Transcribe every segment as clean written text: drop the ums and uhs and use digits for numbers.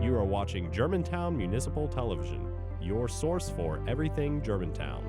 You are watching Germantown Municipal Television, your source for everything Germantown.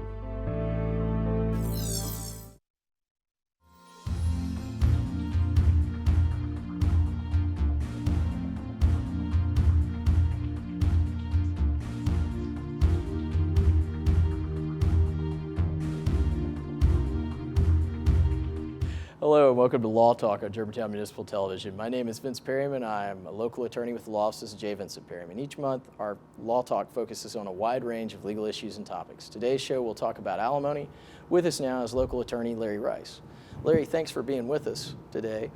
Hello and welcome to Law Talk on Germantown Municipal Television. My name is Vince Perryman. I am a local attorney with the law offices of J. Vincent Perryman. Each month, our Law Talk focuses on a wide range of legal issues and topics. Today's show will talk about alimony. With us now is local attorney Larry Rice. Larry, thanks for being with us today.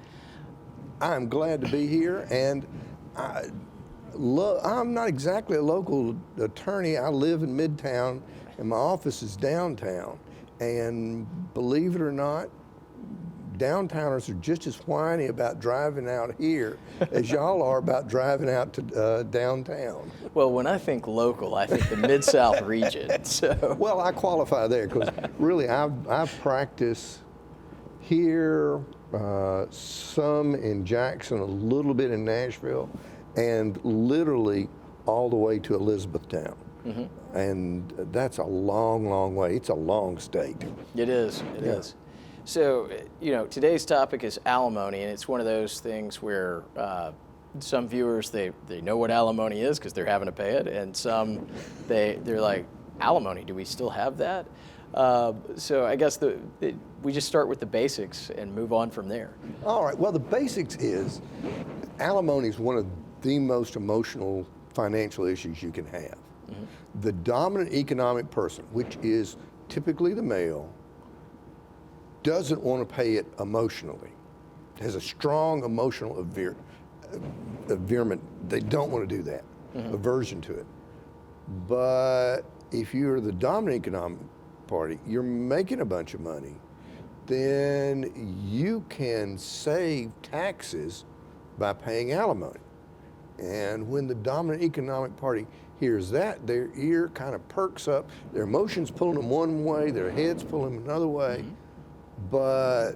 I'm glad to be here, and I'm not exactly a local attorney. I live in Midtown, and my office is downtown. And believe it or not, downtowners are just as whiny about driving out here as y'all are about driving out to downtown. Well, when I think local, I think the MidSouth region. So. Well, I qualify there because really I practice here, some in Jackson, a little bit in Nashville, and literally all the way to Elizabethtown. Mm-hmm. And that's a long, long way. It's a long state. It is. It is. So, you know, today's topic is alimony, and it's one of those things where some viewers, they know what alimony is because they're having to pay it, and some, they're like, alimony, do we still have that? So I guess we just start with the basics and move on from there. All right, well, the basics is alimony is one of the most emotional financial issues you can have. Mm-hmm. The dominant economic person, which is typically the male, doesn't want to pay it emotionally, has a strong emotional aversion. They don't want to do that, mm-hmm. aversion to it. But if you're the dominant economic party, you're making a bunch of money, then you can save taxes by paying alimony. And when the dominant economic party hears that, their ear kind of perks up, their emotions pulling them one way, their heads pulling them another way. Mm-hmm. But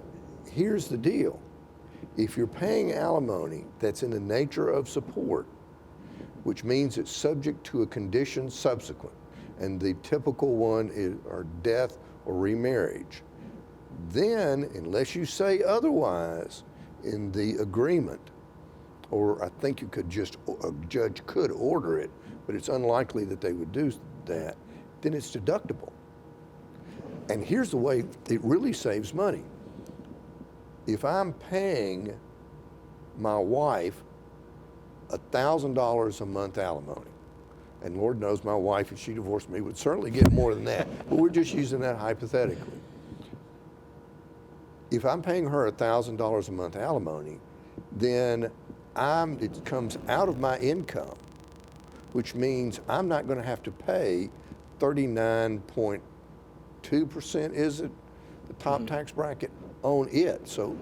here's the deal. If you're paying alimony that's in the nature of support, which means it's subject to a condition subsequent, and the typical one are death or remarriage, then unless you say otherwise in the agreement, or I think a judge could order it, but it's unlikely that they would do that, then it's deductible. And here's the way it really saves money. If I'm paying my wife $1,000 a month alimony, and Lord knows my wife, if she divorced me, would certainly get more than that, but we're just using that hypothetically. If I'm paying her $1,000 a month alimony, then it comes out of my income, which means I'm not going to have to pay 39.2%, is it, the top mm-hmm. tax bracket on it. So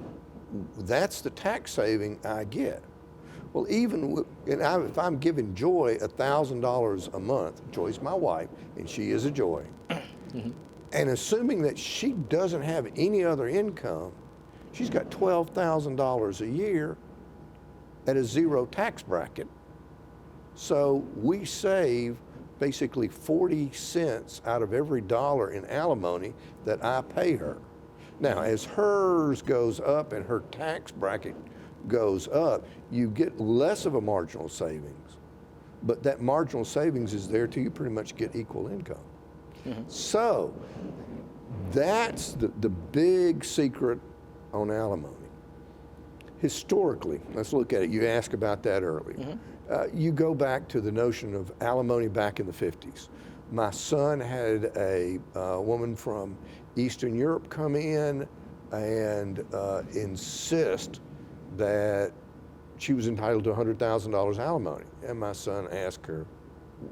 that's the tax saving I get. Well, if I'm giving Joy $1,000 a month, Joy's my wife, and she is a Joy, mm-hmm. and assuming that she doesn't have any other income, she's got $12,000 a year at a zero tax bracket. So we save basically 40 cents out of every dollar in alimony that I pay her. Now, as hers goes up and her tax bracket goes up, you get less of a marginal savings, but that marginal savings is there till you pretty much get equal income. Mm-hmm. So that's the big secret on alimony. Historically, let's look at it. You asked about that earlier. Mm-hmm. You go back to the notion of alimony back in the 50s. My son had a woman from Eastern Europe come in and insist that she was entitled to $100,000 alimony. And my son asked her,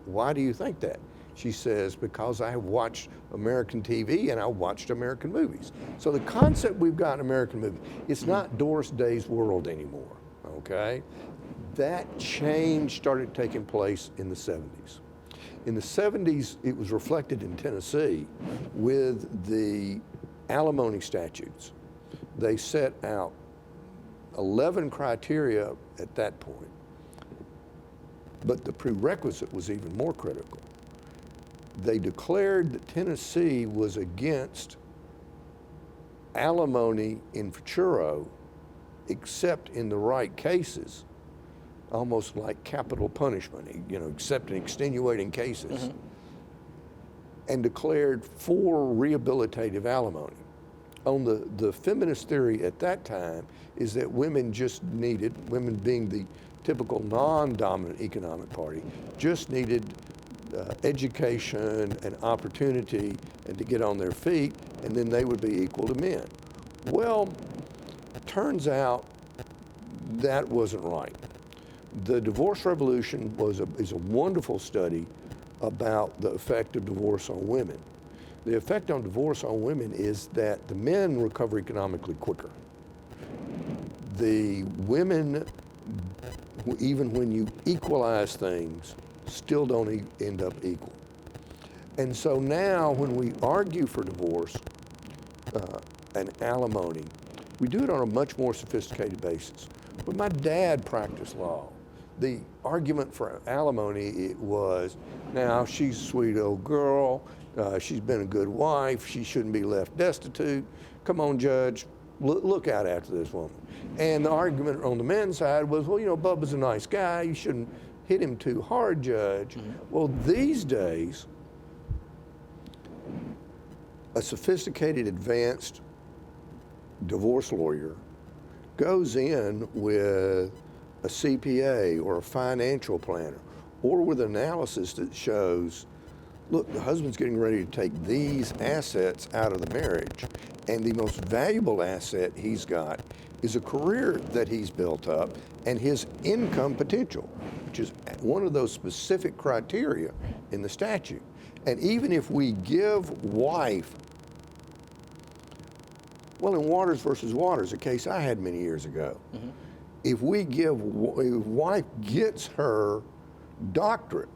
why do you think that? She says, because I have watched American TV and I watched American movies. So the concept we've got in American movies, it's not Doris Day's world anymore, okay? That change started taking place in the 70s. In the 70s, it was reflected in Tennessee with the alimony statutes. They set out 11 criteria at that point. But the prerequisite was even more critical. They declared that Tennessee was against alimony in futuro, except in the right cases, almost like capital punishment, except in extenuating cases, and declared for rehabilitative alimony. On the feminist theory at that time is that women just needed, women being the typical non-dominant economic party, just needed education and opportunity and to get on their feet, and then they would be equal to men. Well, turns out that wasn't right. The divorce revolution is a wonderful study about the effect of divorce on women. The effect on divorce on women is that the men recover economically quicker. The women, even when you equalize things, still don't end up equal. And so now when we argue for divorce and alimony, we do it on a much more sophisticated basis. When my dad practiced law, the argument for alimony, it was, now she's a sweet old girl, she's been a good wife, she shouldn't be left destitute. Come on, judge, look out after this woman. And the argument on the men's side was, well, Bubba's a nice guy, you shouldn't hit him too hard, judge. Well, these days, a sophisticated, advanced divorce lawyer goes in with a CPA or a financial planner, or with analysis that shows, look, the husband's getting ready to take these assets out of the marriage, and the most valuable asset he's got is a career that he's built up and his income potential, which is one of those specific criteria in the statute. And even if we give wife, well, in Waters versus Waters, a case I had many years ago, if wife gets her doctorate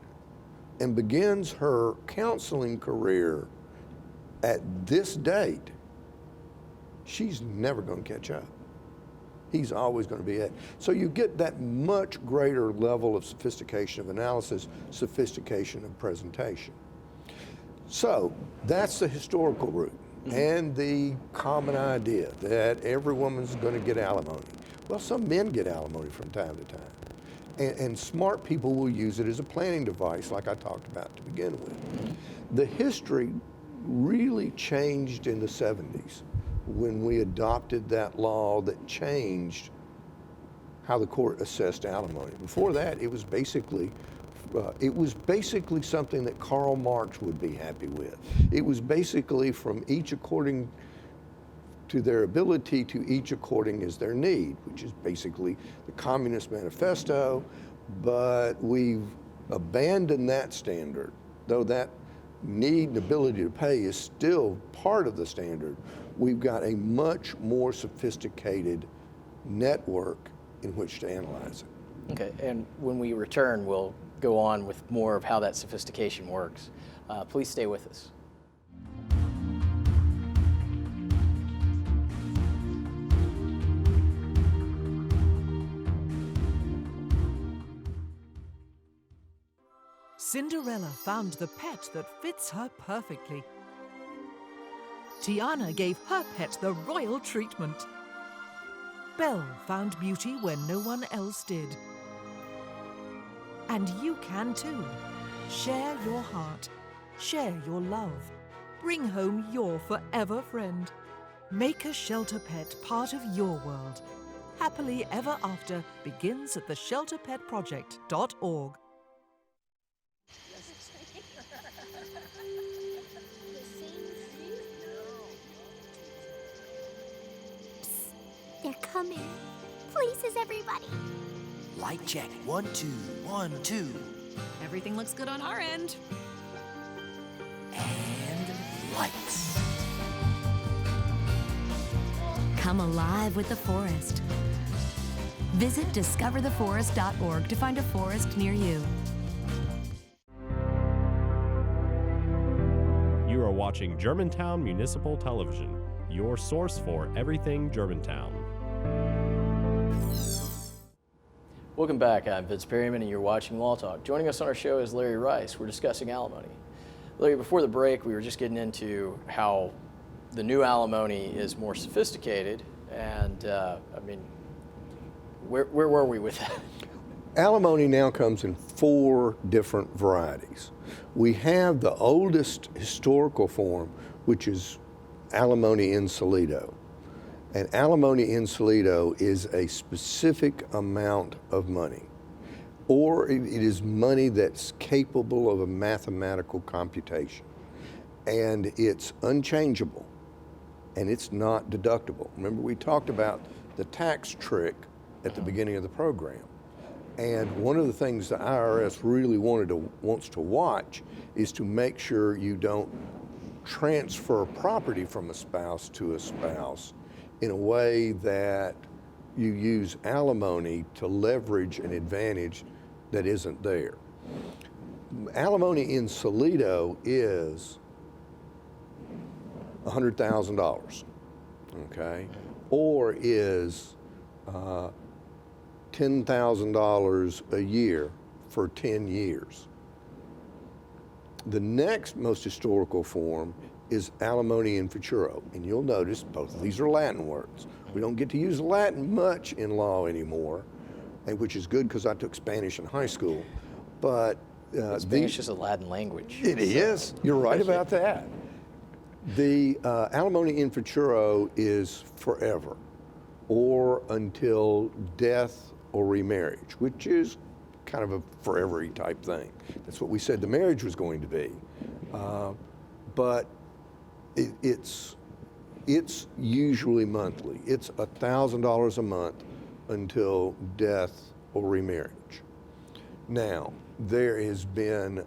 and begins her counseling career at this date, she's never going to catch up. He's always going to be at. So you get that much greater level of sophistication of analysis, sophistication of presentation. So that's the historical route and the common idea that every woman's going to get alimony. Well, some men get alimony from time to time. And smart people will use it as a planning device, like I talked about to begin with. The history really changed in the 70s when we adopted that law that changed how the court assessed alimony. Before that, it was basically something that Karl Marx would be happy with. It was basically from each according to their ability to each according as their need, which is basically the Communist Manifesto, but we've abandoned that standard, though that need and ability to pay is still part of the standard. We've got a much more sophisticated network in which to analyze it. Okay, and when we return, we'll go on with more of how that sophistication works. Please stay with us. Cinderella found the pet that fits her perfectly. Tiana gave her pet the royal treatment. Belle found beauty where no one else did. And you can too. Share your heart. Share your love. Bring home your forever friend. Make a shelter pet part of your world. Happily Ever After begins at theshelterpetproject.org. They're coming. Places, everybody. Light check. 1, 2, 1, 2. Everything looks good on our end. And lights. Come alive with the forest. Visit discovertheforest.org to find a forest near you. You are watching Germantown Municipal Television, your source for everything Germantown. Welcome back. I'm Vince Perryman, and you're watching Law Talk. Joining us on our show is Larry Rice. We're discussing alimony. Larry, before the break, we were just getting into how the new alimony is more sophisticated, and where were we with that? Alimony now comes in 4 different varieties. We have the oldest historical form, which is alimony in solito. And alimony in solito is a specific amount of money, or it is money that's capable of a mathematical computation. And it's unchangeable, and it's not deductible. Remember, we talked about the tax trick at the beginning of the program. And one of the things the IRS really wants to watch is to make sure you don't transfer property from a spouse to a spouse in a way that you use alimony to leverage an advantage that isn't there. Alimony in solito is $100,000, okay, or is $10,000 a year for 10 years. The next most historical form is alimony in futuro, and you'll notice both of these are Latin words. We don't get to use Latin much in law anymore, and which is good because I took Spanish in high school, but Spanish is a Latin language. It is. You're right about that. The alimony in futuro is forever, or until death or remarriage, which is kind of a forever type thing. That's what we said the marriage was going to be. But it's usually monthly. It's $1,000 a month until death or remarriage. Now, there has been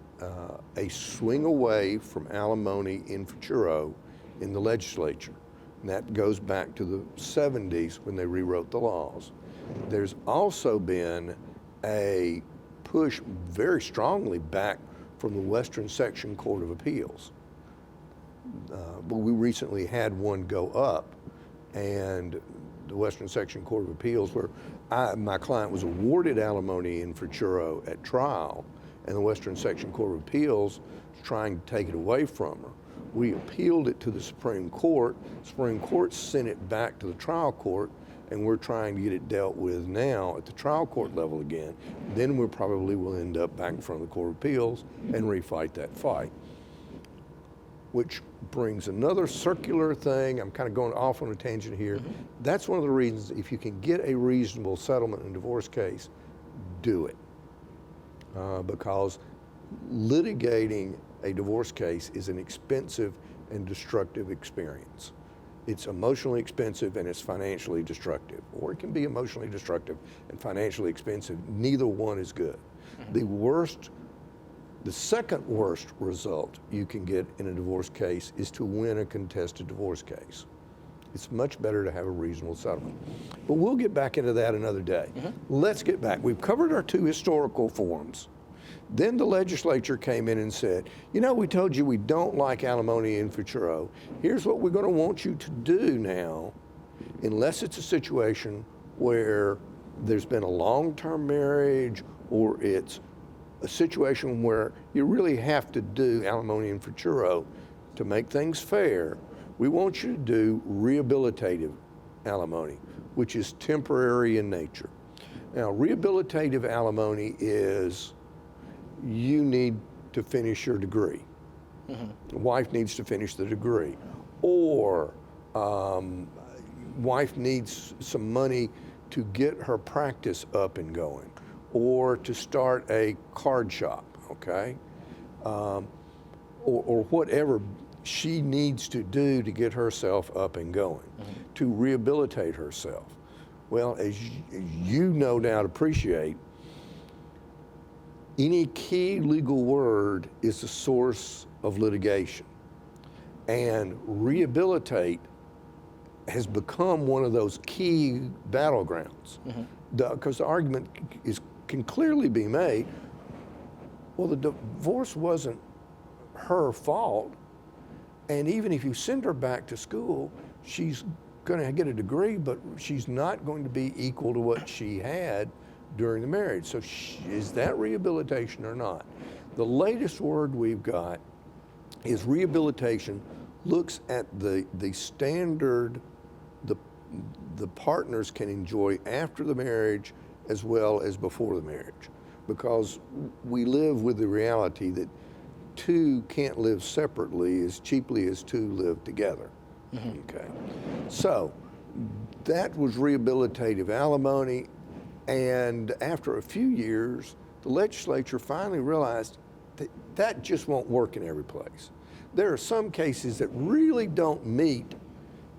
a swing away from alimony in futuro in the legislature. And that goes back to the 70s when they rewrote the laws. There's also been a push very strongly back from the Western Section Court of Appeals. But we recently had one go up, and the Western Section Court of Appeals, where my client was awarded alimony in futuro at trial, and the Western Section Court of Appeals was trying to take it away from her. We appealed it to the Supreme Court. Supreme Court sent it back to the trial court, and we're trying to get it dealt with now at the trial court level again. Then we probably will end up back in front of the Court of Appeals and refight that fight. Which brings another circular thing. I'm kind of going off on a tangent here. That's one of the reasons, if you can get a reasonable settlement in a divorce case, do it. Because litigating a divorce case is an expensive and destructive experience. It's emotionally expensive and it's financially destructive, or it can be emotionally destructive and financially expensive. Neither one is good. The second worst result you can get in a divorce case is to win a contested divorce case. It's much better to have a reasonable settlement. But we'll get back into that another day. Let's get back. We've covered our 2 historical forms. Then the legislature came in and said, you know, we told you we don't like alimony in futuro. Here's what we're going to want you to do now, unless it's a situation where there's been a long-term marriage or it's a situation where you really have to do alimony in futuro to make things fair. We want you to do rehabilitative alimony, which is temporary in nature. Now, rehabilitative alimony is you need to finish your degree. The wife needs to finish the degree. Or wife needs some money to get her practice up and going, or to start a card shop, okay? Or whatever she needs to do to get herself up and going, to rehabilitate herself. Well, as you no doubt appreciate, any key legal word is the source of litigation. And rehabilitate has become one of those key battlegrounds. Because the argument can clearly be made, well, the divorce wasn't her fault. And even if you send her back to school, she's going to get a degree, but she's not going to be equal to what she had during the marriage. So is that rehabilitation or not? The latest word we've got is rehabilitation looks at the standard the partners can enjoy after the marriage as well as before the marriage, because we live with the reality that two can't live separately as cheaply as two live together. Okay, so that was rehabilitative alimony, and after a few years, the legislature finally realized that that just won't work in every place. There are some cases that really don't meet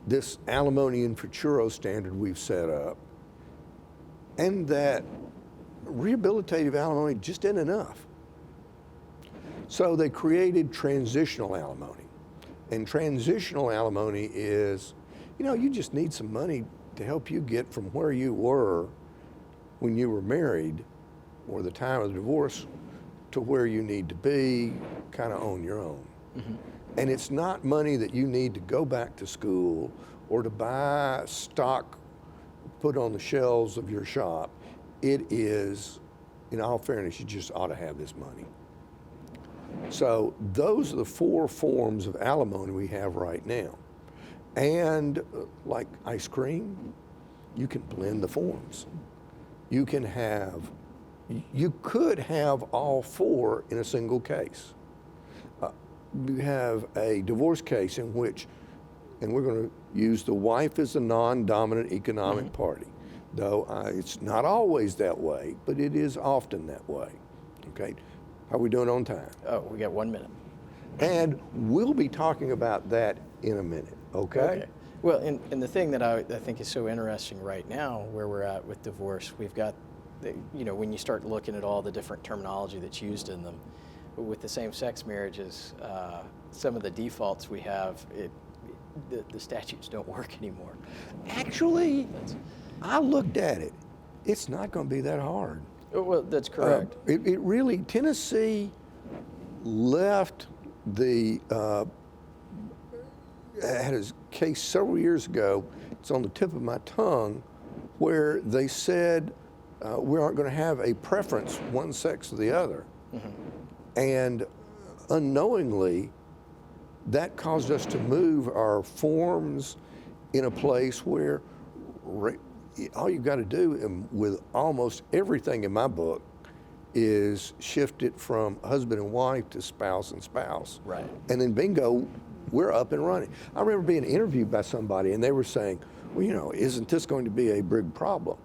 this alimony in futuro standard we've set up, and that rehabilitative alimony just isn't enough. So they created transitional alimony. And transitional alimony is, you just need some money to help you get from where you were when you were married or the time of the divorce to where you need to be kind of on your own. And it's not money that you need to go back to school or to buy stock put on the shelves of your shop. It is, in all fairness, you just ought to have this money. So those are the 4 forms of alimony we have right now. And like ice cream, you can blend the forms. You could have all 4 in a single case. You have a divorce case in which, and we're going to use the wife as a non-dominant economic party, though it's not always that way, but it is often that way. Okay, how are we doing on time? Oh, we got 1 minute. And we'll be talking about that in a minute, okay? Well, and the thing that I think is so interesting right now, where we're at with divorce, we've got, when you start looking at all the different terminology that's used in them, with the same-sex marriages, some of the defaults we have, the statutes don't work anymore. Actually, I looked at it. It's not going to be that hard. Well, that's correct. It really, Tennessee left had a case several years ago, it's on the tip of my tongue, where they said we aren't going to have a preference one sex or the other. And unknowingly, that caused us to move our forms in a place where all you've got to do with almost everything in my book is shift it from husband and wife to spouse and spouse. Right. And then bingo, we're up and running. I remember being interviewed by somebody and they were saying, well, isn't this going to be a big problem?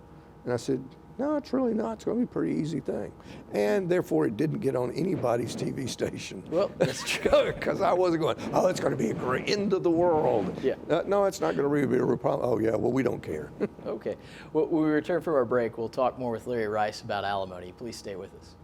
And I said, no, it's really not. It's going to be a pretty easy thing. And therefore, it didn't get on anybody's TV station. Well, that's true. Because I wasn't going, it's going to be a great end of the world. Yeah. No, it's not going to really be a real problem. Oh, yeah, well, we don't care. Okay. Well, when we return from our break, we'll talk more with Larry Rice about alimony. Please stay with us.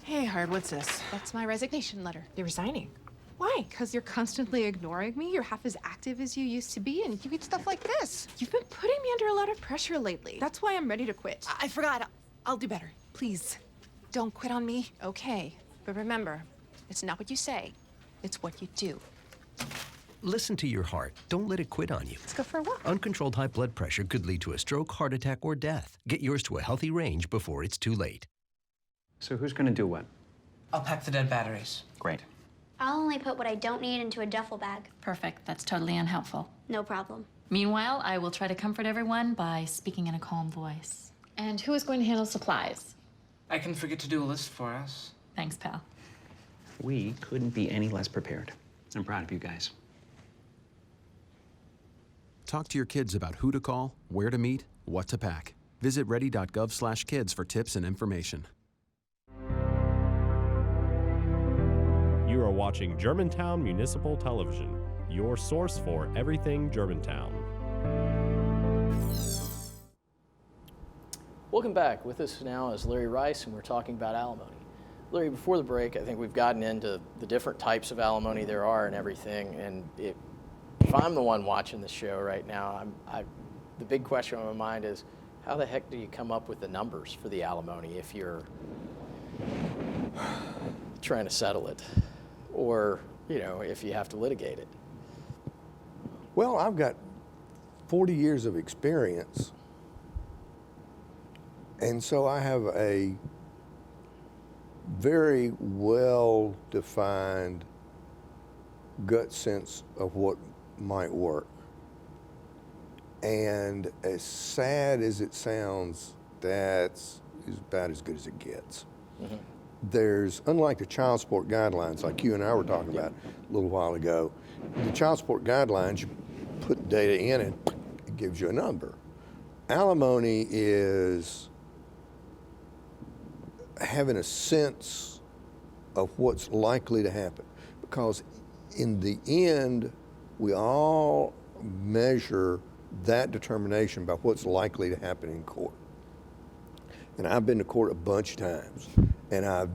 Hey, Hard, what's this? That's my resignation letter. You're resigning. Why? Because you're constantly ignoring me. You're half as active as you used to be, and you get stuff like this. You've been putting me under a lot of pressure lately. That's why I'm ready to quit. I forgot. I'll do better. Please, don't quit on me. Okay, but remember, it's not what you say, it's what you do. Listen to your heart. Don't let it quit on you. Let's go for a walk. Uncontrolled high blood pressure could lead to a stroke, heart attack, or death. Get yours to a healthy range before it's too late. So who's going to do what? I'll pack the dead batteries. Great. I'll only put what I don't need into a duffel bag. Perfect. That's totally unhelpful. No problem. Meanwhile, I will try to comfort everyone by speaking in a calm voice. And who is going to handle supplies? I can forget to do a list for us. Thanks, pal. We couldn't be any less prepared. I'm proud of you guys. Talk to your kids about who to call, where to meet, what to pack. Visit ready.gov/kids for tips and information. You are watching Germantown Municipal Television, your source for everything Germantown. Welcome back. With us now is Larry Rice, and we're talking about alimony. Larry, before the break, I think we've gotten into the different types of alimony there are and everything. And if I'm the one watching the show right now, the big question on my mind is, how the heck do you come up with the numbers for the alimony if you're trying to settle it, or if you have to litigate it? Well, I've got 40 years of experience, and so I have a very well-defined gut sense of what might work. And as sad as it sounds, that's about as good as it gets. Mm-hmm. There's, unlike the child support guidelines, like you and I were talking about a little while ago, the child support guidelines, you put data in and it gives you a number. Alimony is having a sense of what's likely to happen, because in the end, we all measure that determination by what's likely to happen in court. And I've been to court a bunch of times, and I've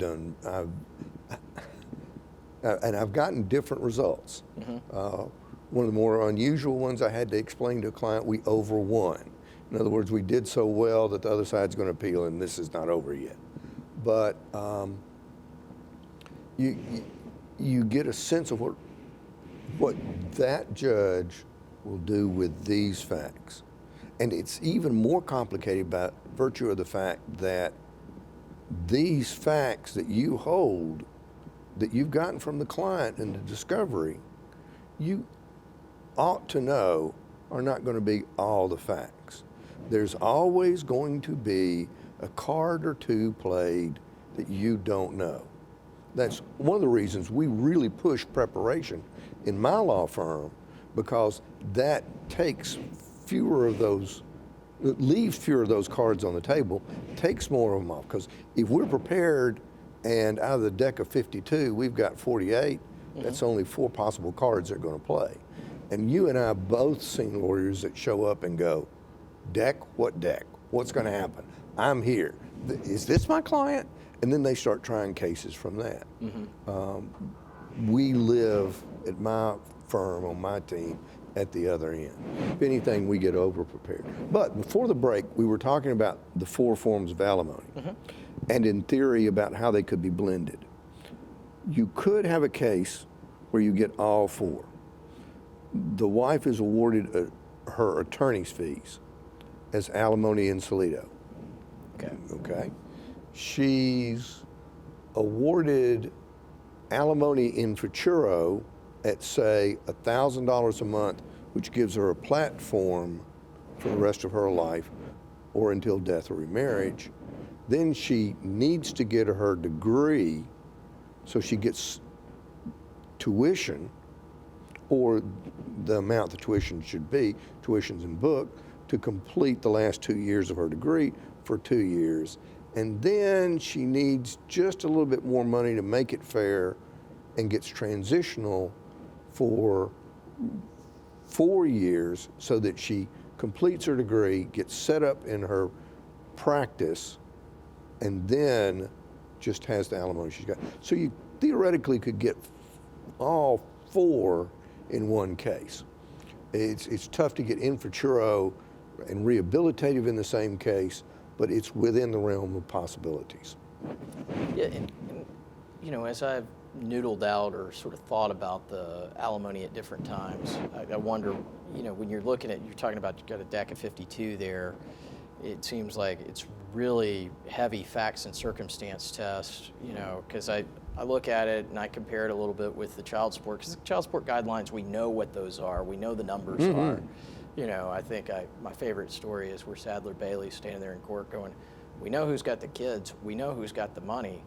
gotten different results. Mm-hmm. One of the more unusual ones, I had to explain to a client, we overwon. In other words, we did so well that the other side's going to appeal, and this is not over yet. But you get a sense of what that judge will do with these facts. And it's even more complicated by virtue of the fact that these facts that you hold, that you've gotten from the client in the discovery, you ought to know are not going to be all the facts. There's always going to be a card or two played that you don't know. That's one of the reasons we really push preparation in my law firm, because that takes fewer of those, leaves fewer of those cards on the table, takes more of them off. Because if we're prepared and out of the deck of 52, we've got 48, that's only 4 possible cards they're going to play. And you and I both seen lawyers that show up and go, deck? What deck? What's going to happen? I'm here. Is this my client? And then they start trying cases from that. Mm-hmm. We live at my firm, on my team, at the other end. If anything, we get over-prepared. But before the break, we were talking about the 4 forms of alimony, and in theory about how they could be blended. You could have a case where you get all 4. The wife is awarded her attorney's fees as alimony in solito. Okay. She's awarded alimony in futuro at, say, $1,000 a month, which gives her a platform for the rest of her life or until death or remarriage. Then she needs to get her degree, so she gets tuition, or the amount the tuition should be, tuition's in book, to complete the last 2 years of her degree for 2 years. And then she needs just a little bit more money to make it fair, and gets transitional for 4 years so that she completes her degree, gets set up in her practice, and then just has the alimony she's got. So you theoretically could get all 4 in one case. It's tough to get in futuro and rehabilitative in the same case, but it's within the realm of possibilities. Yeah, and as I've noodled out or sort of thought about the alimony at different times, I wonder, when you're looking at, you're talking about, you've got a deck of 52 there, it seems like it's really heavy facts and circumstance test, because I look at it and I compare it a little bit with the child support, because the child support guidelines, we know what those are, we know the numbers are. I think my favorite story is where Sadler Bailey's standing there in court going, we know who's got the kids, we know who's got the money,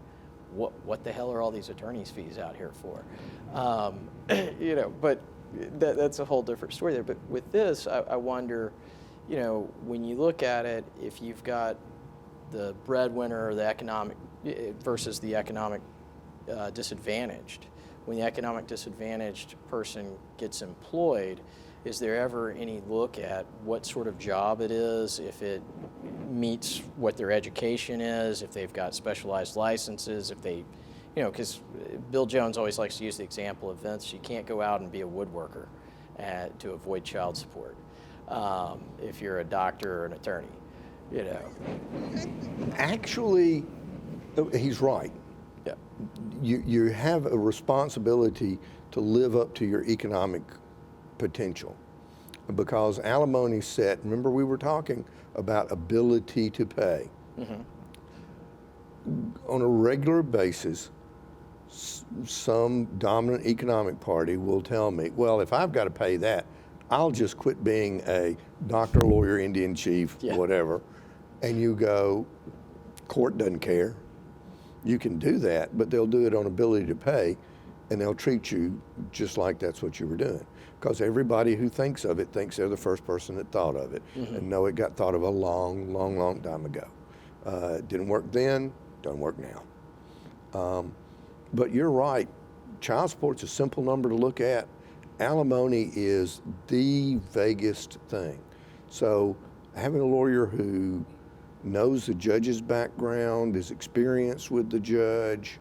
what the hell are all these attorney's fees out here for? But that's a whole different story there. But with this, I wonder, when you look at it, if you've got the breadwinner or the economic versus the economic disadvantaged, when the economic disadvantaged person gets employed, is there ever any look at what sort of job it is, if it meets what their education is, if they've got specialized licenses, if they, because Bill Jones always likes to use the example of Vince, you can't go out and be a woodworker to avoid child support if you're a doctor or an attorney, Actually, He's right. Yeah. You have a responsibility to live up to your economic potential, because alimony set, remember we were talking about ability to pay. On a regular basis, some dominant economic party will tell me, well, if I've got to pay that, I'll just quit being a doctor, lawyer, Indian chief, whatever. And you go, court doesn't care. You can do that, but they'll do it on ability to pay, and they'll treat you just like that's what you were doing. Because everybody who thinks of it thinks they're the first person that thought of it. And no, it got thought of a long, long, long time ago. It didn't work then, doesn't work now. But you're right, child support's a simple number to look at. Alimony is the vaguest thing. So having a lawyer who knows the judge's background, is experienced with the judge,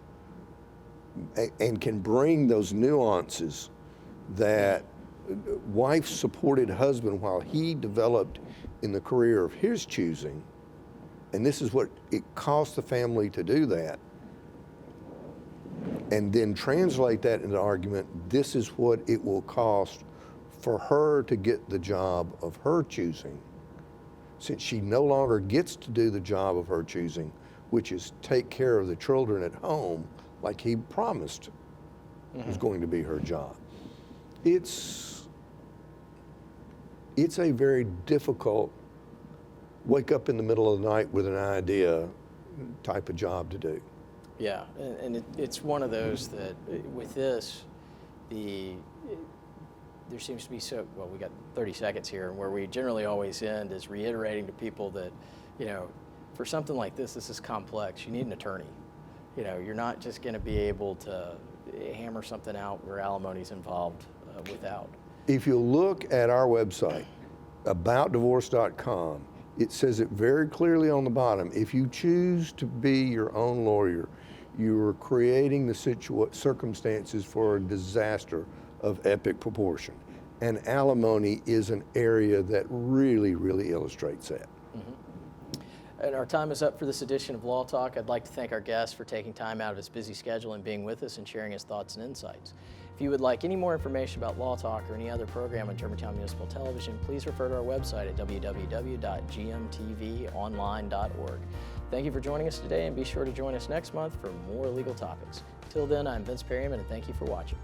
and can bring those nuances that wife supported husband while he developed in the career of his choosing, and this is what it cost the family to do that, and then translate that into argument, this is what it will cost for her to get the job of her choosing, since she no longer gets to do the job of her choosing, which is take care of the children at home like he promised was going to be her job. It's a very difficult wake up in the middle of the night with an idea type of job to do. Yeah, and it's one of those that with this, there seems to be well, we got 30 seconds here, and where we generally always end is reiterating to people that, for something like this is complex. You need an attorney. You're not just going to be able to hammer something out where alimony's involved without. If you look at our website, aboutdivorce.com, it says it very clearly on the bottom. If you choose to be your own lawyer, you are creating the circumstances for a disaster of epic proportion. And alimony is an area that really, really illustrates that. And our time is up for this edition of Law Talk. I'd like to thank our guest for taking time out of his busy schedule and being with us and sharing his thoughts and insights. If you would like any more information about Law Talk or any other program on Germantown Municipal Television, please refer to our website at www.gmtvonline.org. Thank you for joining us today, and be sure to join us next month for more legal topics. Till then, I'm Vince Perryman, and thank you for watching.